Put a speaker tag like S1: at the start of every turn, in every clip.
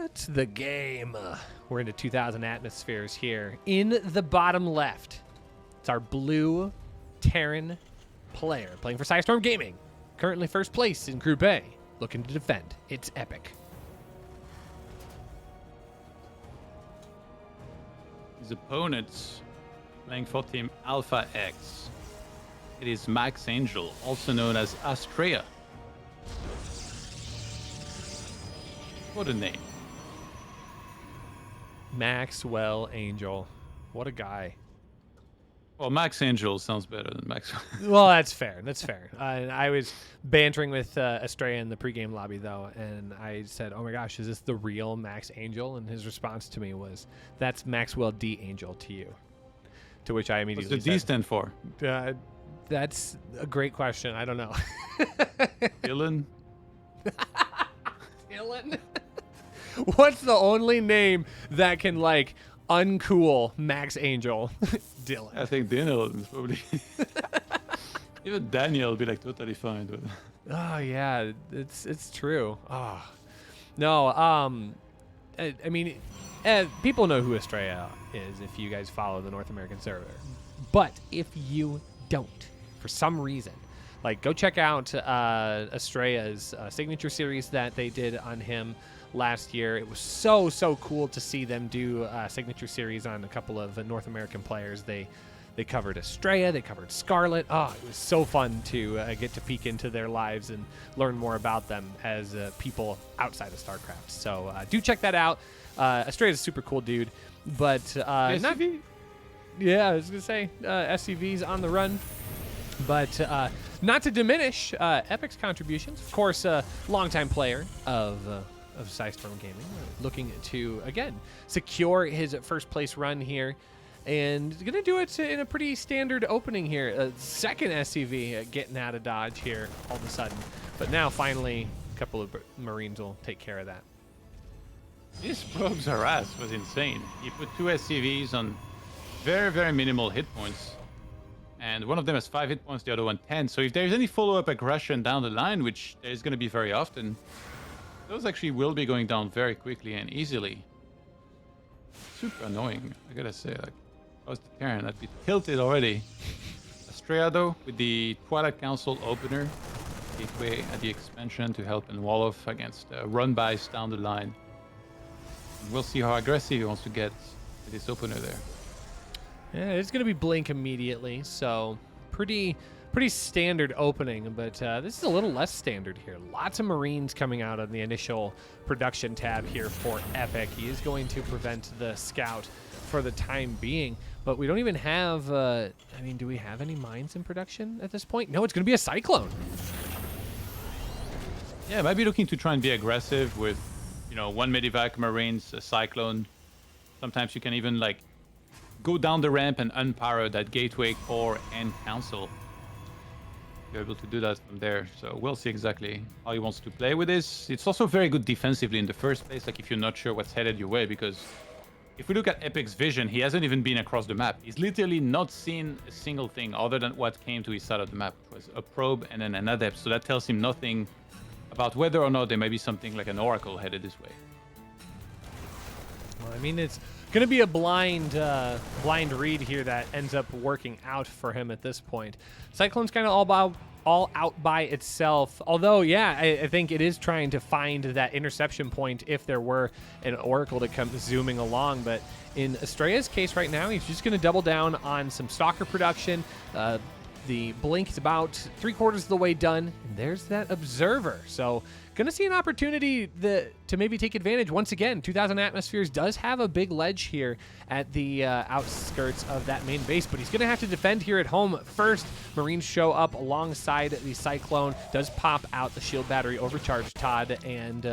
S1: What the game? We're into 2,000 atmospheres here. In the bottom left, it's our blue Terran player playing for Psystorm Gaming. Currently first place in Group A, looking to defend. It's epic.
S2: His opponents playing for Team Alpha X. It is Max Angel, also known as Astrea. What a name.
S1: Maxwell Angel. What a guy.
S2: Well, Max Angel sounds better than Max.
S1: Well, that's fair. That's fair. I was bantering with Astrea in the pregame lobby, though, and I said, oh my gosh, is this the real Max Angel? And his response to me was, that's Maxwell D. Angel to you. To which I immediately
S2: What's the D stand for?
S1: That's a great question. I don't know.
S2: Dylan?
S1: Dylan? What's the only name that can, like, uncool Max Angel? Dylan.
S2: I think Daniel is probably... Even Daniel would be, like, totally fine. But...
S1: Oh, yeah. It's true. Oh. No, I mean, people know who Astrea is if you guys follow the North American server. But if you don't, for some reason, like, go check out Astrea's signature series that they did on him last year. It was so cool to see them do a signature series on a couple of North American players. They covered Astrea, they covered Scarlet. Oh, it was so fun to get to peek into their lives and learn more about them as people outside of StarCraft. So do check that out. Astrea is a super cool dude, but
S2: SCV?
S1: Yeah, I was gonna say SCV's on the run. But not to diminish Epic's contributions. Of course, a longtime player of Psystorm Gaming, looking to, again, secure his first place run here. And going to do it in a pretty standard opening here. Second SCV getting out of dodge here all of a sudden. But now, finally, a couple of Marines will take care of that.
S2: This probe's harass was insane. He put 2 SCVs on very minimal hit points. And one of them has 5 hit points, the other one 10. So if there's any follow-up aggression down the line, which there's going to be very often, those actually will be going down very quickly and easily. Super annoying, I gotta say. Like, if I was the Terran, I'd be tilted already. Astrea, though, with the Twilight Council opener, gateway at the expansion to help in wall off against run-bys down the line. And we'll see how aggressive he wants to get with this opener there.
S1: Yeah, it's going to be Blink immediately, so pretty standard opening, but this is a little less standard here. Lots of Marines coming out on the initial production tab here for Epic. He is going to prevent the Scout for the time being, but we don't even have, I mean, do we have any mines in production at this point? No, it's going to be a Cyclone.
S2: Yeah, might be looking to try and be aggressive with, you know, 1 Medivac, Marines, a Cyclone. Sometimes you can even, like, go down the ramp and unpower that gateway, core, and council. You're able to do that from there. So we'll see exactly how he wants to play with this. It's also very good defensively in the first place, like if you're not sure what's headed your way, because if we look at Epic's vision, he hasn't even been across the map. He's literally not seen a single thing other than what came to his side of the map, which was a probe and then an adept. So that tells him nothing about whether or not there may be something like an oracle headed this way.
S1: Well, I mean, it's going to be a blind read here that ends up working out for him at this point. Cyclone's kind of all out by itself. Although, yeah, I think it is trying to find that interception point if there were an oracle to come zooming along. But in Astrea's case right now, he's just going to double down on some Stalker production. The Blink is about 3/4 of the way done. And there's that Observer. So going to see an opportunity to maybe take advantage. Once again, 2,000 Atmospheres does have a big ledge here at the outskirts of that main base, but he's going to have to defend here at home first. Marines show up alongside the Cyclone. Does pop out the shield battery overcharge, Todd, and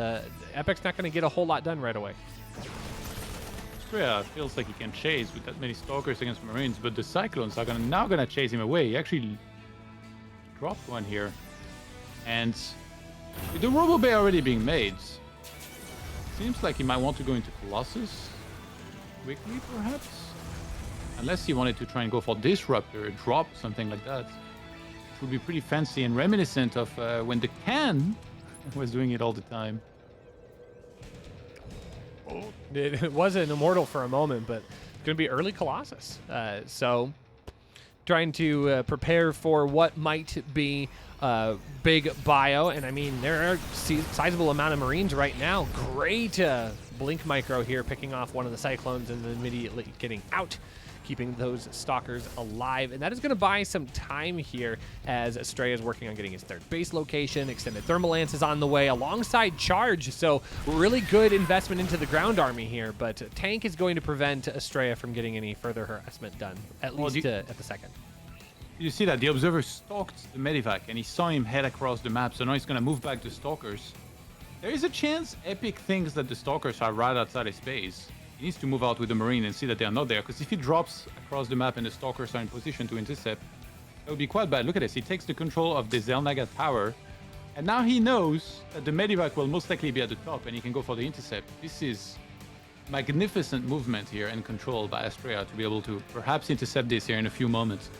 S1: Epic's not going to get a whole lot done right away.
S2: Astrea feels like he can chase with that many Stalkers against Marines, but the Cyclones are now gonna chase him away. He actually dropped one here. And with the Robo Bay already being made, seems like he might want to go into Colossus quickly, perhaps? Unless he wanted to try and go for Disruptor, drop, something like that. It would be pretty fancy and reminiscent of when the Can was doing it all the time.
S1: It was an immortal for a moment, but it's going to be early Colossus. So trying to prepare for what might be big bio. And I mean, there are a sizable amount of Marines right now. Great blink micro here, picking off one of the Cyclones and then immediately getting out, keeping those Stalkers alive. And that is going to buy some time here as Astrea is working on getting his third base location. Extended Thermal Lance is on the way alongside Charge. So really good investment into the ground army here. But Tank is going to prevent Astrea from getting any further harassment done, at least at the second.
S2: You see that the Observer stalked the Medivac and he saw him head across the map. So now he's going to move back to Stalkers. There is a chance Epic thinks that the Stalkers are right outside his base. He needs to move out with the Marine and see that they are not there, because if he drops across the map and the Stalkers are in position to intercept, that would be quite bad. Look at this. He takes the control of the Zelnaga tower, and now he knows that the Medivac will most likely be at the top and he can go for the intercept. This is magnificent movement here and control by Astrea to be able to perhaps intercept this here in a few moments.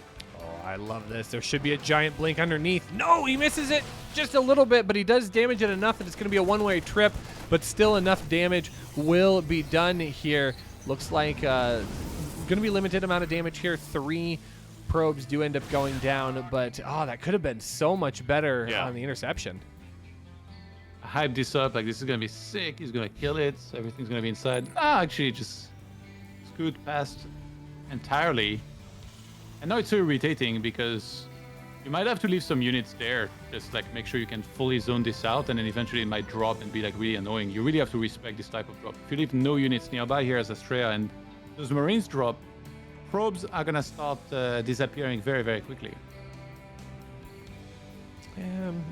S1: I love this. There should be a giant blink underneath. No, he misses it just a little bit, but he does damage it enough that it's going to be a one-way trip, but still enough damage will be done here. Looks like going to be limited amount of damage here. 3 probes do end up going down, but that could have been so much better on the interception.
S2: Hype this up like this is going to be sick. He's going to kill it. Everything's going to be inside. Actually, just scoot past entirely. And now it's so irritating because you might have to leave some units there. Just like make sure you can fully zone this out, and then eventually it might drop and be like really annoying. You really have to respect this type of drop. If you leave no units nearby here as Astrea and those Marines drop, probes are going to start disappearing very, very quickly.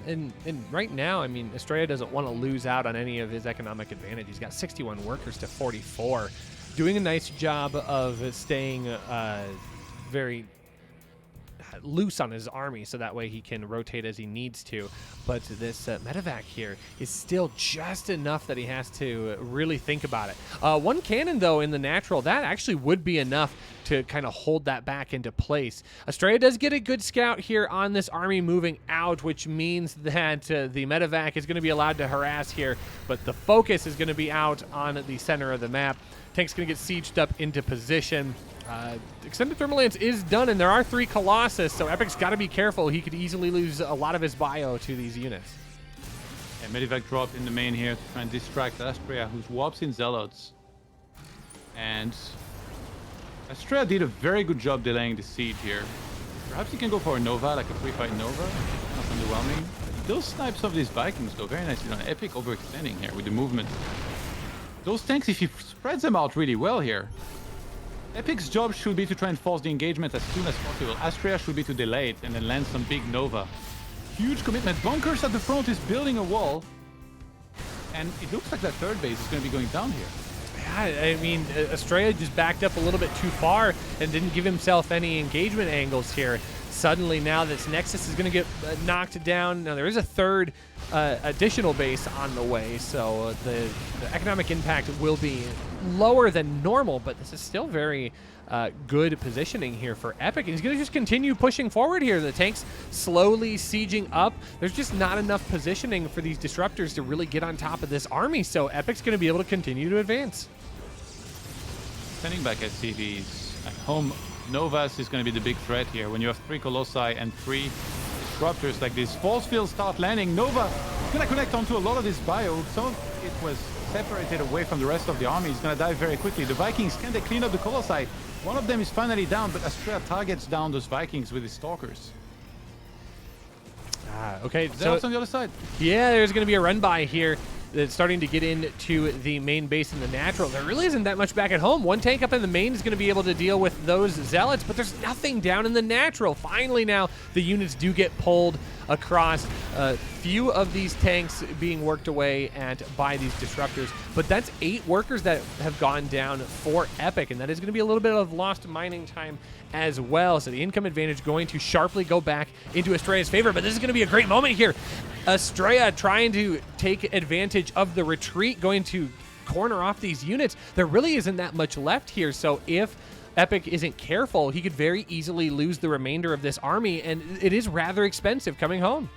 S1: And right now, I mean, Astrea doesn't want to lose out on any of his economic advantage. He's got 61 workers to 44. Doing a nice job of staying very loose on his army, so that way he can rotate as he needs to. But this medevac here is still just enough that he has to really think about it. One cannon, though, in the natural, that actually would be enough to kind of hold that back into place. Astrea does get a good scout here on this army moving out, which means that the medevac is going to be allowed to harass here, but the focus is going to be out on the center of the map. Tank's going to get sieged up into position. Extended Thermal Lance is done, and there are 3 Colossus, so Epic's got to be careful. He could easily lose a lot of his bio to these units.
S2: And Medivac dropped in the main here to try and distract Astrea, who swaps in Zealots. And Astrea did a very good job delaying the siege here. Perhaps he can go for a Nova, like a pre-fight Nova. Not underwhelming. He does snipe some of these Vikings, though. Very nicely done. Epic overextending here with the movement. Those tanks, if he spreads them out really well here, Epic's job should be to try and force the engagement as soon as possible. Astrea should be to delay it and then land some big Nova. Huge commitment. Bunkers at the front is building a wall. And it looks like that third base is going to be going down here.
S1: Yeah, I mean, Astrea just backed up a little bit too far and didn't give himself any engagement angles here. Suddenly now this Nexus is going to get knocked down. Now there is a third additional base on the way, so the economic impact will be lower than normal, but this is still very good positioning here for Epic. And he's going to just continue pushing forward here. The tank's slowly sieging up. There's just not enough positioning for these disruptors to really get on top of this army, so Epic's going to be able to continue to advance.
S2: Sending back SCVs at home. Novas is going to be the big threat here. When you have 3 Colossi and 3 disruptors like this, force fields start landing. Nova is going to connect onto a lot of this bio. Some of it was separated away from the rest of the army. It's going to die very quickly. The Vikings, can they clean up the Colossi? One of them is finally down, but Astrea targets down those Vikings with his Stalkers.
S1: Okay,
S2: so on the other side.
S1: Yeah, there's going to be a run by here. That's starting to get into the main base in the natural. There really isn't that much back at home. One tank up in the main is going to be able to deal with those Zealots, but there's nothing down in the natural. Finally now, the units do get pulled across. A few of these tanks being worked away at by these disruptors, but that's 8 workers that have gone down for Epic, and that is going to be a little bit of lost mining time as well. So the income advantage going to sharply go back into Astrea's favor, but this is going to be a great moment here. Astrea trying to take advantage of the retreat, going to corner off these units. There really isn't that much left here, so if Epic isn't careful, he could very easily lose the remainder of this army, and it is rather expensive coming home.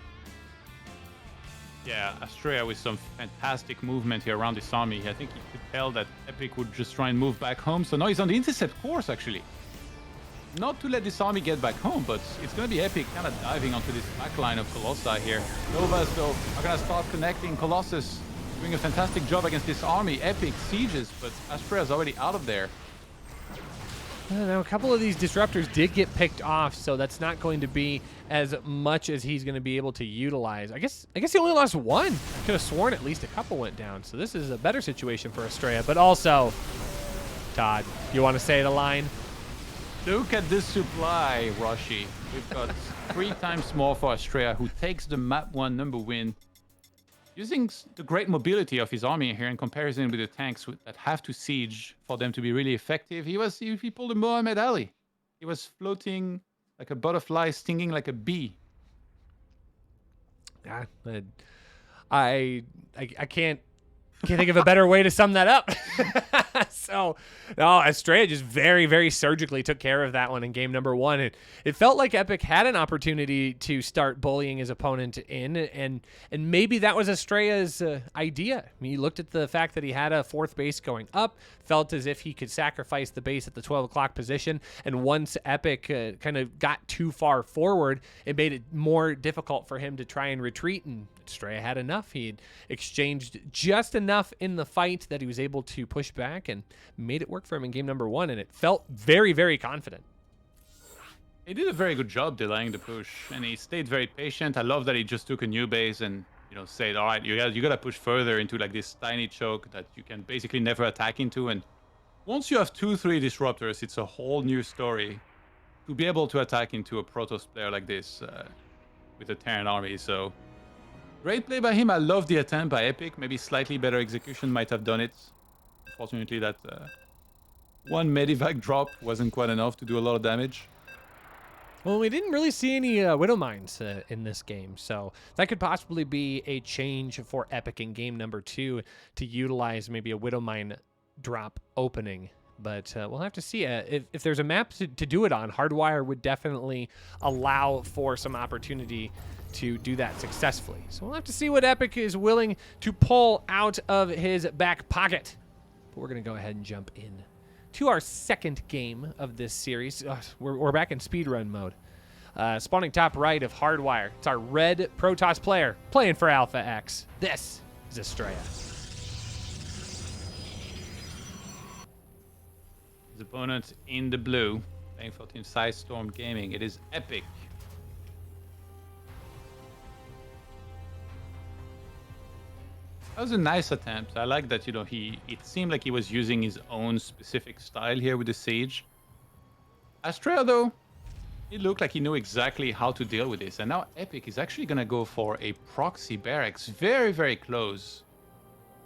S2: Yeah, Astrea with some fantastic movement here around this army. I think he could tell that Epic would just try and move back home. So now he's on the intercept course, actually. Not to let this army get back home, but it's going to be Epic kind of diving onto this back line of Colossi here. Novas, though, are going to start connecting. Colossus doing a fantastic job against this army. Epic sieges, but Astrea's already out of there.
S1: Now, a couple of these disruptors did get picked off, so that's not going to be as much as he's going to be able to utilize. I guess he only lost one. I could have sworn at least a couple went down, so this is a better situation for Astrea. But also, Todd, you want to say the line?
S2: Look at this supply, Rashi. We've got 3 times more for Astrea, who takes the map 1 number win. Using the great mobility of his army here in comparison with the tanks that have to siege for them to be really effective, he pulled a Muhammad Ali. He was floating like a butterfly, stinging like a bee.
S1: Yeah, I can't think of a better way to sum that up. So, no, Astrea just very, very surgically took care of that one in game number 1. It felt like Epic had an opportunity to start bullying his opponent in, and maybe that was Astrea's idea. I mean, he looked at the fact that he had a 4th base going up, felt as if he could sacrifice the base at the 12 o'clock position, and once Epic kind of got too far forward, it made it more difficult for him to try and retreat, and Astrea had enough. He had exchanged just enough in the fight that he was able to push back and made it work for him in game number 1, and it felt very, very confident.
S2: He did a very good job delaying the push, and he stayed very patient. I love that he just took a new base and, you know, said, all right, you got to push further into like this tiny choke that you can basically never attack into. And once you have 2-3 disruptors, it's a whole new story to be able to attack into a Protoss player like this with a Terran army. So great play by him. I love the attempt by Epic. Maybe slightly better execution might have done it. Unfortunately, that one Medivac drop wasn't quite enough to do a lot of damage.
S1: Well, we didn't really see any Widow Mines in this game, so that could possibly be a change for Epic in game number 2 to utilize maybe a Widow Mine drop opening. But we'll have to see. If there's a map to do it on, Hardwire would definitely allow for some opportunity to do that successfully. So we'll have to see what Epic is willing to pull out of his back pocket. But we're going to go ahead and jump in to our 2nd game of this series. We're back in speedrun mode. Spawning top right of Hardwire. It's our red Protoss player playing for Alpha X. This is Astrea.
S2: His opponent in the blue, playing for Team Storm Gaming. It is Epic. That was a nice attempt. I like that, you know, it seemed like he was using his own specific style here with the Siege. Astrea, though, it looked like he knew exactly how to deal with this. And now Epic is actually going to go for a proxy barracks very, very close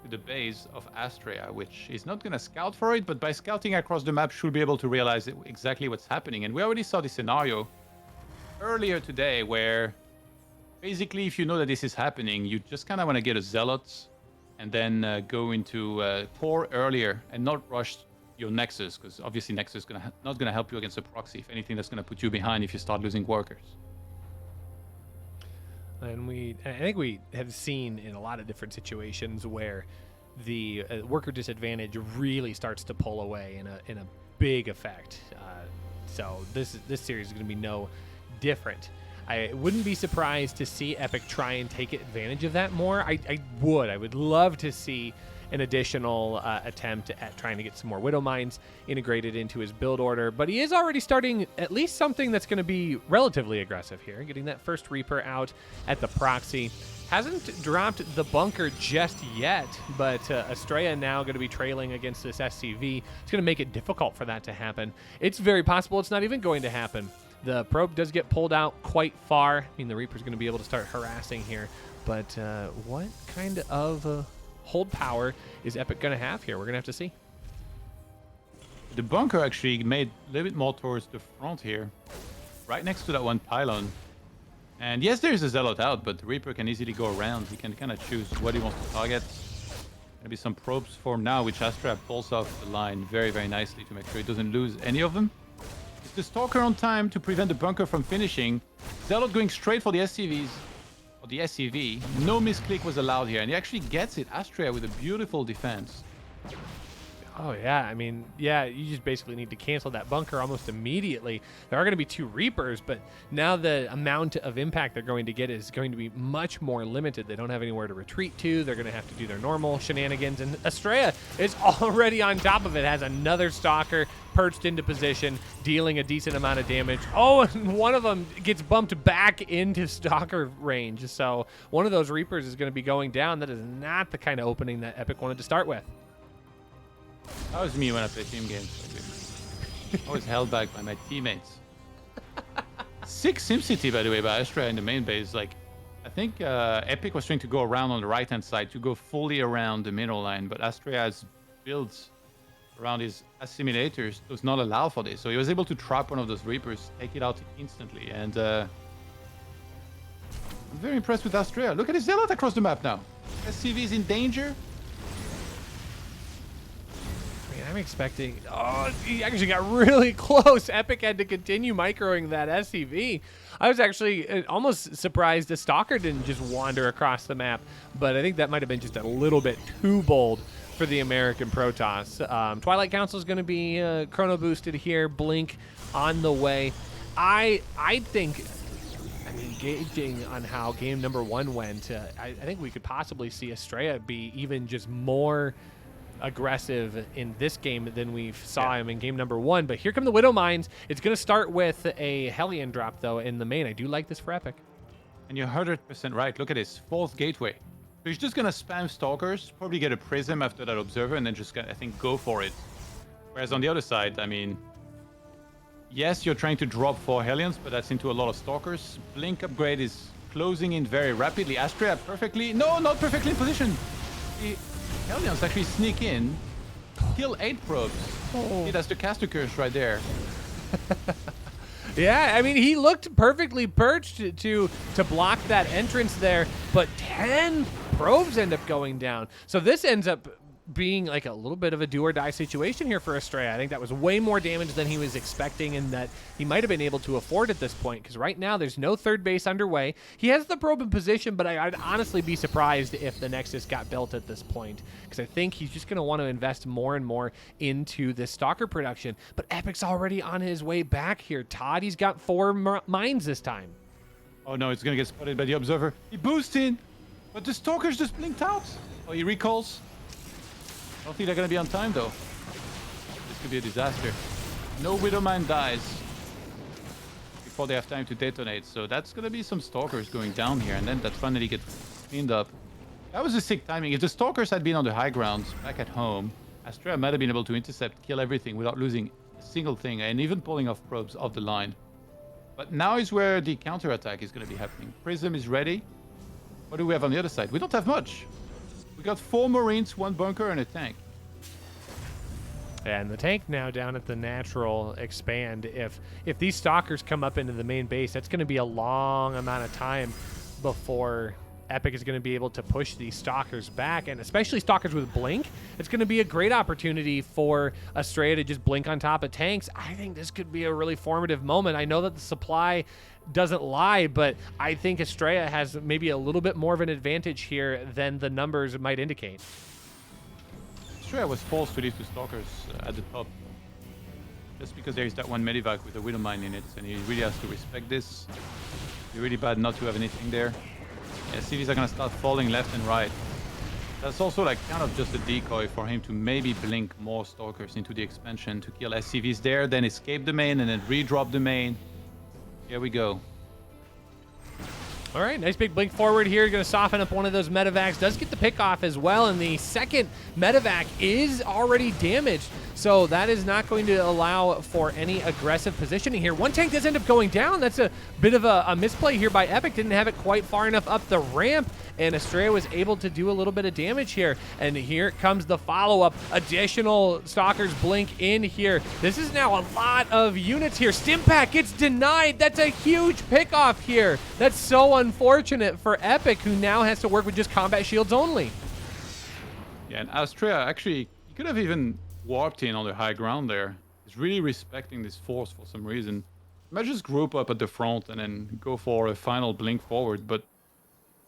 S2: to the base of Astrea, which is not going to scout for it, but by scouting across the map should be able to realize exactly what's happening. And we already saw this scenario earlier today where basically if you know that this is happening, you just kind of want to get a Zealot and then go into core earlier and not rush your Nexus, because obviously Nexus is not going to help you against a proxy. If anything, that's going to put you behind if you start losing workers.
S1: And I think we have seen in a lot of different situations where the worker disadvantage really starts to pull away in a big effect. So this series is going to be no different. I wouldn't be surprised to see Epic try and take advantage of that more. I would love to see an additional attempt at trying to get some more Widow Mines integrated into his build order, but he is already starting at least something that's going to be relatively aggressive here, getting that first Reaper out at the proxy. Hasn't dropped the bunker just yet, but Astrea now going to be trailing against this SCV. It's going to make it difficult for that to happen. It's very possible it's not even going to happen. The probe does get pulled out quite far. I mean, the Reaper's going to be able to start harassing here, but what kind of hold power is Epic going to have here? We're going to have to see.
S2: The bunker actually made a little bit more towards the front here, right next to that one pylon. And yes, there's a Zealot out, but the Reaper can easily go around. He can kind of choose what he wants to target. Maybe some probes form now, which Astrea pulls off the line very, very nicely to make sure he doesn't lose any of them. Is the Stalker on time to prevent the bunker from finishing? Zealot going straight for the SCVs. or the SCV. No misclick was allowed here, and he actually gets it. Astrea with a beautiful defense.
S1: Oh, yeah. I mean, yeah, you just basically need to cancel that bunker almost immediately. There are going to be 2 Reapers, but now the amount of impact they're going to get is going to be much more limited. They don't have anywhere to retreat to. They're going to have to do their normal shenanigans. And Astrea is already on top of it, has another Stalker perched into position, dealing a decent amount of damage. Oh, and one of them gets bumped back into Stalker range. So one of those Reapers is going to be going down. That is not the kind of opening that Epic wanted to start with.
S2: That was me when I play team games. I was held back by my teammates. 6 SimCity, by the way, by Astrea in the main base. Like, I think Epic was trying to go around on the right-hand side to go fully around the middle line, but Astrea's builds around his assimilators does not allow for this. So he was able to trap one of those Reapers, take it out instantly, and I'm very impressed with Astrea. Look at his Zealot across the map now. SCV is in danger.
S1: I'm expecting... Oh, he actually got really close. Epic had to continue microing that SCV. I was actually almost surprised the Stalker didn't just wander across the map, but I think that might have been just a little bit too bold for the American Protoss. Twilight Council is going to be chrono boosted here. Blink on the way. I think... I mean, gauging on how game number 1 went, I think we could possibly see Astrea be even just more aggressive in this game than we saw him in game number 1. But here come the Widow Mines. It's going to start with a Hellion drop, though, in the main. I do like this for Epic.
S2: And you're 100% right. Look at this. 4th gateway. So he's just going to spam Stalkers, probably get a Prism after that Observer, and then just, I think, go for it. Whereas on the other side, I mean, yes, you're trying to drop 4 Hellions, but that's into a lot of Stalkers. Blink upgrade is closing in very rapidly. Astrea perfectly... No, not perfectly in position. Hellions actually sneak in, kill 8 probes. Oh. That's the caster curse right there.
S1: Yeah, I mean, he looked perfectly perched to block that entrance there, but 10 probes end up going down. So this ends up being like a little bit of a do or die situation here for Astrea. I think that was way more damage than he was expecting, and that he might have been able to afford at this point, because right now there's no 3rd base underway. He has the probe in position, but I'd honestly be surprised if the Nexus got built at this point, because I think he's just going to want to invest more and more into this Stalker production. But Epic's already on his way back here. Todd, he's got 4 mines this time.
S2: Oh no, it's going to get spotted by the Observer. He boosted, but the Stalkers just blinked out. Oh, he recalls. I don't think they're going to be on time, though. This could be a disaster. No Widowmine dies before they have time to detonate, so that's going to be some Stalkers going down here, and then that finally gets cleaned up. That was a sick timing. If the Stalkers had been on the high ground back at home, Astrea might have been able to intercept, kill everything without losing a single thing, and even pulling off probes off the line. But now is where the counterattack is going to be happening. Prism is ready. What do we have on the other side? We don't have much. We got 4 Marines, 1 bunker, and a tank.
S1: And the tank now down at the natural expand. If these Stalkers come up into the main base, that's going to be a long amount of time before Epic is going to be able to push these Stalkers back, and especially Stalkers with Blink. It's going to be a great opportunity for Astrea to just blink on top of tanks. I think this could be a really formative moment. I know that the supply doesn't lie, but I think Astrea has maybe a little bit more of an advantage here than the numbers might indicate.
S2: Astrea was forced to leave 2 Stalkers at the top, just because there is that 1 Medivac with a Widow Mine in it, and he really has to respect this. It'd be really bad not to have anything there. Yeah, CVs are going to start falling left and right. That's also like kind of just a decoy for him to maybe blink more Stalkers into the expansion to kill SCVs there, then escape the main, and then redrop the main. Here we go.
S1: All right, nice big blink forward here. Going to soften up one of those medevacs. Does get the pick off as well, and the second medevac is already damaged. So that is not going to allow for any aggressive positioning here. 1 tank does end up going down. That's a bit of a misplay here by Epic. Didn't have it quite far enough up the ramp, and Astrea was able to do a little bit of damage here. And here comes the follow-up. Additional Stalkers blink in here. This is now a lot of units here. Stimpack gets denied. That's a huge pickoff here. That's so unfortunate for Epic, who now has to work with just combat shields only.
S2: Yeah, and Astrea actually, he could have even warped in on the high ground there. He's really respecting this force for some reason. Might just group up at the front and then go for a final blink forward, but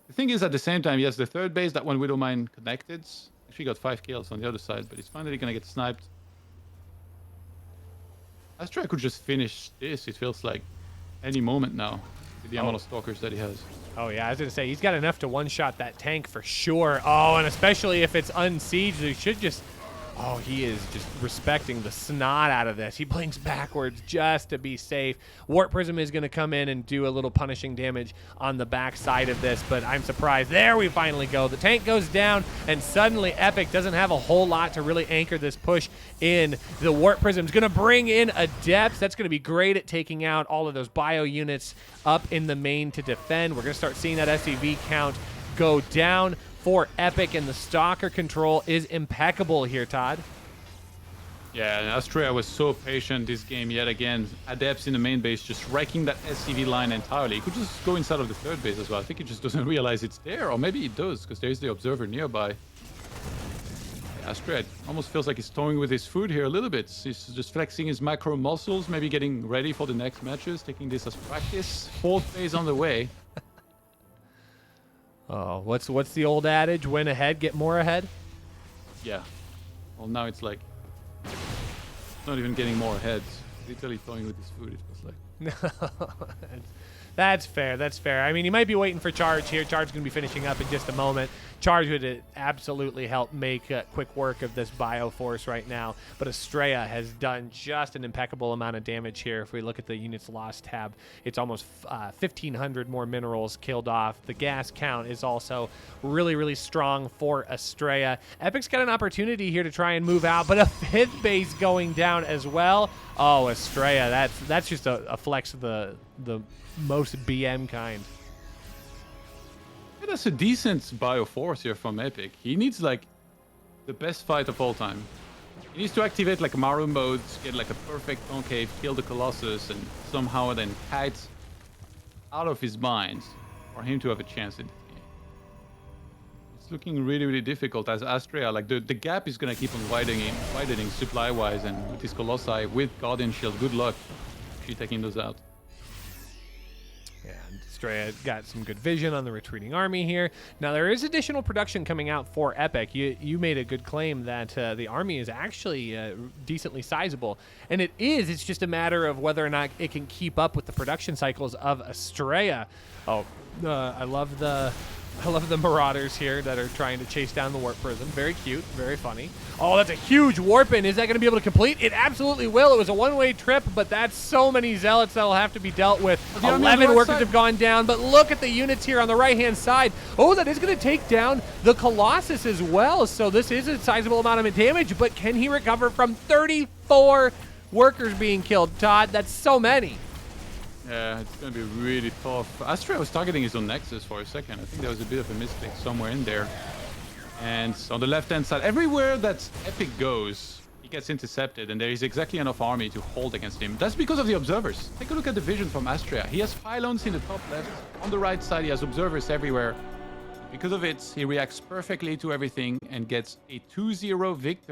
S2: The thing is, at the same time, he has the third base, that one Widowmine connected. Actually got 5 kills on the other side, but he's finally gonna get sniped. Astrea could just finish this, it feels like, any moment now, with the amount of stalkers that he has.
S1: Oh, yeah, I was going to say, he's got enough to one-shot that tank for sure. Oh, and especially if it's unsieged, he should just... Oh, he is just respecting the snot out of this. He blinks backwards just to be safe. Warp Prism is going to come in and do a little punishing damage on the back side of this, but I'm surprised. There we finally go. The tank goes down, and suddenly Epic doesn't have a whole lot to really anchor this push in. The Warp Prism is going to bring in a depth. That's going to be great at taking out all of those bio units up in the main to defend. We're going to start seeing that SCV count go down for Epic, and the Stalker control is impeccable here, Todd.
S2: Yeah, and Astrea was so patient this game yet again. Adepts in the main base just wrecking that SCV line entirely. He could just go inside of the third base as well. I think he just doesn't realize it's there, or maybe he does, because there's the observer nearby. Yeah, Astrea almost feels like he's toying with his food here a little bit. He's just flexing his macro muscles, maybe getting ready for the next matches, taking this as practice. Fourth phase on the way.
S1: Oh, what's the old adage? Win ahead, get more ahead?
S2: Yeah. Well, now it's like not even getting more heads. Literally toying with his food, it was like.
S1: That's fair. That's fair. I mean, he might be waiting for Charge here. Charge is going to be finishing up in just a moment. Charge would absolutely help make quick work of this Bioforce right now. But Astrea has done just an impeccable amount of damage here. If we look at the units lost tab, it's almost 1,500 more minerals killed off. The gas count is also really, really strong for Astrea. Epic's got an opportunity here to try and move out, but a 5th base going down as well. Oh, Astrea, that's just a flex of the most BM kind.
S2: Yeah, that's a decent Bioforce here from Epic. He needs like the best fight of all time. He needs to activate like Maru mode, get like a perfect concave, kill the Colossus, and somehow then kite out of his mind for him to have a chance in this game. It's looking really, really difficult as Astrea, like the gap is gonna keep on widening supply-wise, and with his Colossi, with Guardian Shield, good luck actually taking those out.
S1: Yeah, Astrea got some good vision on the retreating army here. Now, there is additional production coming out for Epic. You made a good claim that the army is actually decently sizable. And it is. It's just a matter of whether or not it can keep up with the production cycles of Astrea. Oh, I love the Marauders here that are trying to chase down the Warp Prism. Very cute, very funny. Oh, that's a huge warp in. Is that going to be able to complete? It absolutely will. It was a one-way trip, but that's so many Zealots that will have to be dealt with. 11 workers have gone down, but look at the units here on the right-hand side. Oh, that is going to take down the Colossus as well, so this is a sizable amount of damage, but can he recover from 34 workers being killed? Todd, that's so many.
S2: Yeah, it's going to be really tough. Astrea was targeting his own Nexus for a second. I think there was a bit of a mistake somewhere in there. And on the left-hand side, everywhere that Epic goes, he gets intercepted, and there is exactly enough army to hold against him. That's because of the observers. Take a look at the vision from Astrea. He has pylons in the top left. On the right side, he has observers everywhere. Because of it, he reacts perfectly to everything and gets a 2-0 victory.